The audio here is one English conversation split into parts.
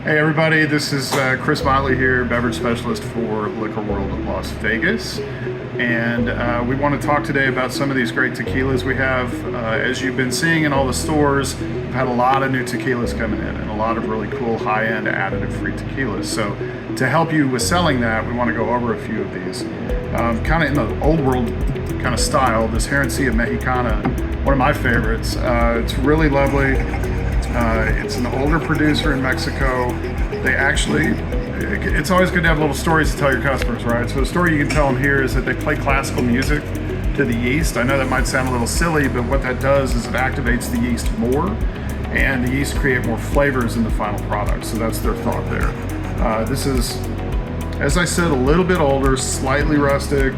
Hey everybody, this is Chris Motley here, beverage specialist for Liquor World of Las Vegas. And we want to talk today about some of these great tequilas we have. As you've been seeing in all the stores, we've had a lot of new tequilas coming in and a lot of really cool high-end additive-free tequilas. So to help you with selling that, we want to go over a few of these. Kind of in the old world kind of style, this Herencia Mexicana, one of my favorites. It's really lovely. It's an older producer in Mexico. They actually, it's always good to have little stories to tell your customers, right? So the story you can tell them here is that they play classical music to the yeast. I know that might sound a little silly, but what that does is it activates the yeast more, and the yeast create more flavors in the final product. So that's their thought there. This is, as I said, a little bit older, slightly rustic.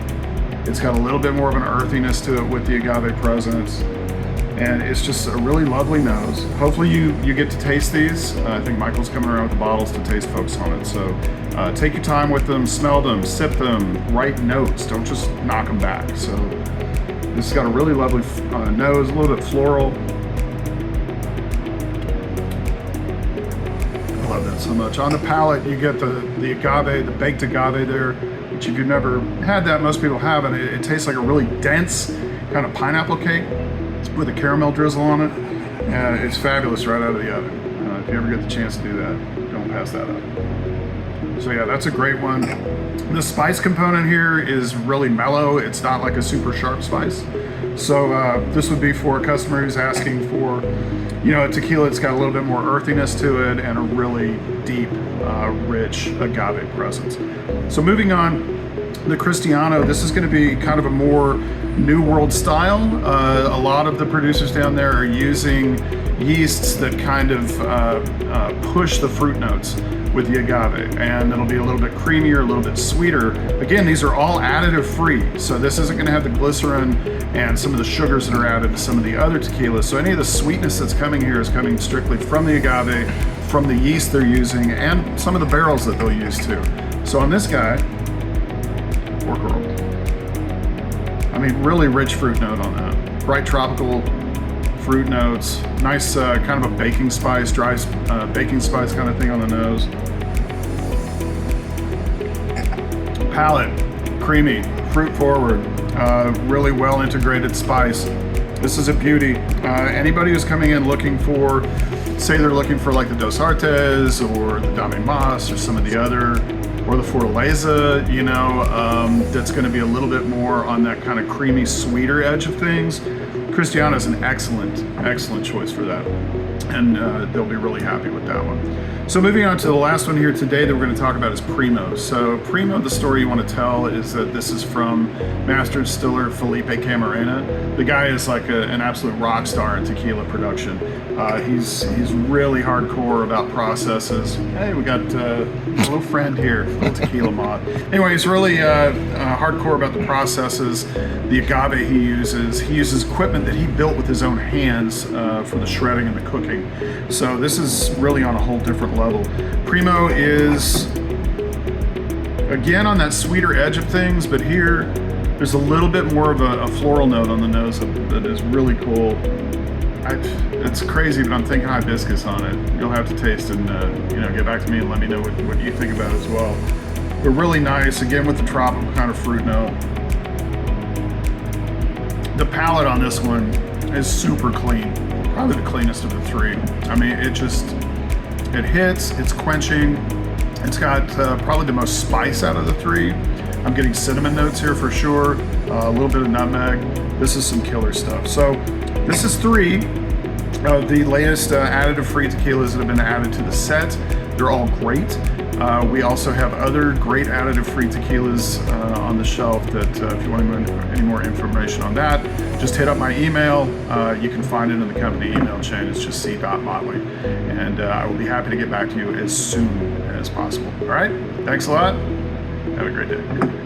It's got a little bit more of an earthiness to it with the agave presence. And it's just a really lovely nose. Hopefully you get to taste these. I think Michael's coming around with the bottles to taste folks on it. So take your time with them, smell them, sip them, write notes. Don't just knock them back. So this has got a really lovely nose, a little bit floral. I love that so much. On the palate, you get the agave, the baked agave there, which if you've never had that, most people haven't. It tastes like a really dense kind of pineapple cake with a caramel drizzle on it, and it's fabulous right out of the oven. If you ever get the chance to do that, don't pass that up. So yeah, that's a great one. The spice component here is really mellow. It's not like a super sharp spice. So this would be for a customer who's asking for, a tequila that's got a little bit more earthiness to it and a really deep, rich agave presence. So moving on, the Cristiano, this is going to be kind of a more New World style. A lot of the producers down there are using yeasts that kind of push the fruit notes with the agave, and it'll be a little bit creamier, a little bit sweeter. Again, these are all additive free, so this isn't going to have the glycerin and some of the sugars that are added to some of the other tequilas. So any of the sweetness that's coming here is coming strictly from the agave, from the yeast they're using, and some of the barrels that they'll use too. So on this guy, or girl, I mean, really rich fruit note on that. Bright tropical fruit notes. Nice kind of a baking spice, dry baking spice kind of thing on the nose. Palate, creamy, fruit forward, really well integrated spice. This is a beauty. Anybody who's coming in looking for, say they're looking for like the Dos Artes or the Dame Mas or some of the other, or the Fortaleza, that's going to be a little bit more on that kind of creamy, sweeter edge of things. Cristiano is an excellent choice for that, and they'll be really happy with that one. So moving on to the last one here today that we're going to talk about is Primo. So Primo, the story you want to tell is that this is from master distiller Felipe Camarena. The guy is like an absolute rock star in tequila production. He's really hardcore about processes. Hey, we got a little friend here, little tequila mod. Anyway, he's really hardcore about the processes, the agave he uses. He uses equipment that he built with his own hands for the shredding and the cooking. So this is really on a whole different level. Primo is, again, on that sweeter edge of things, but here there's a little bit more of a floral note on the nose that is really cool. It's crazy, but I'm thinking hibiscus on it. You'll have to taste and get back to me and let me know what you think about it as well. But really nice, again, with the tropical kind of fruit note. The palate on this one is super clean, probably the cleanest of the three. I mean, it hits, it's quenching. It's got probably the most spice out of the three. I'm getting cinnamon notes here for sure, a little bit of nutmeg. This is some killer stuff. So this is three of the latest additive-free tequilas that have been added to the set. They're all great. We also have other great additive-free tequilas on the shelf that if you want any more information on that, just hit up my email. You can find it in the company email chain. It's just c.motley. And I will be happy to get back to you as soon as possible. All right? Thanks a lot. Have a great day.